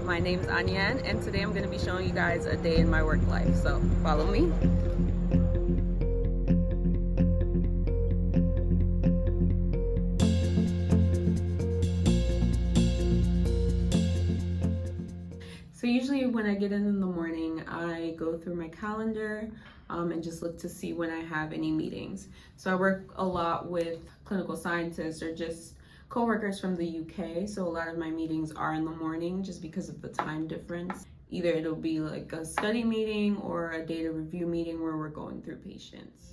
My name's Anyen, and today I'm going to be showing you guys a day in my work life. So follow me. So usually when I get in the morning, I go through my calendar and just look to see when I have any meetings. So I work a lot with clinical scientists or just coworkers from the UK. So a lot of my meetings are in the morning just because of the time difference. Either it'll be like a study meeting or a data review meeting where we're going through patients.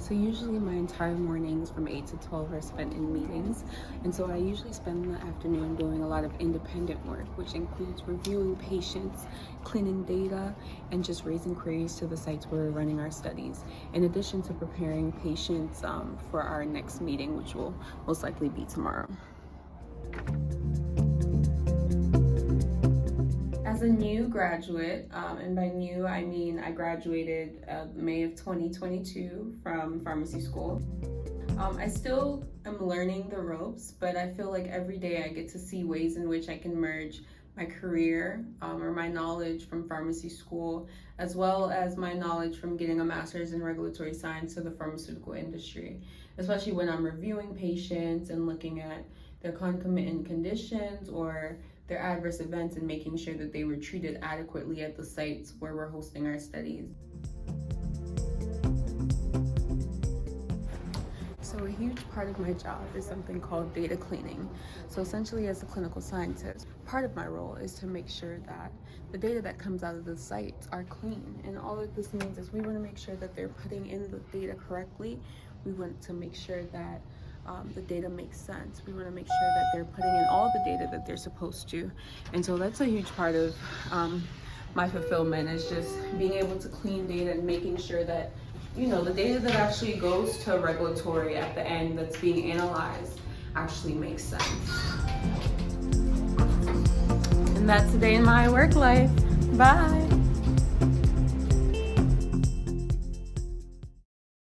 So usually my entire mornings from 8 to 12 are spent in meetings, and so I usually spend the afternoon doing a lot of independent work, which includes reviewing patients, cleaning data, and just raising queries to the sites where we're running our studies, in addition to preparing patients for our next meeting, which will most likely be tomorrow. As a new graduate, and by new I mean I graduated May of 2022 from pharmacy school. I still am learning the ropes, but I feel like every day I get to see ways in which I can merge my career or my knowledge from pharmacy school, as well as my knowledge from getting a master's in regulatory science to the pharmaceutical industry, especially when I'm reviewing patients and looking at their concomitant conditions or their adverse events and making sure that they were treated adequately at the sites where we're hosting our studies. So a huge part of my job is something called data cleaning. So essentially, as a clinical scientist, part of my role is to make sure that the data that comes out of the sites are clean. And all that this means is we want to make sure that they're putting in the data correctly. We want to make sure that the data makes sense. We want to make sure that they're putting in all the data that they're supposed to. And so that's a huge part of my fulfillment, is just being able to clean data and making sure that, you know, the data that actually goes to regulatory at the end that's being analyzed actually makes sense. And that's the day in my work life. Bye.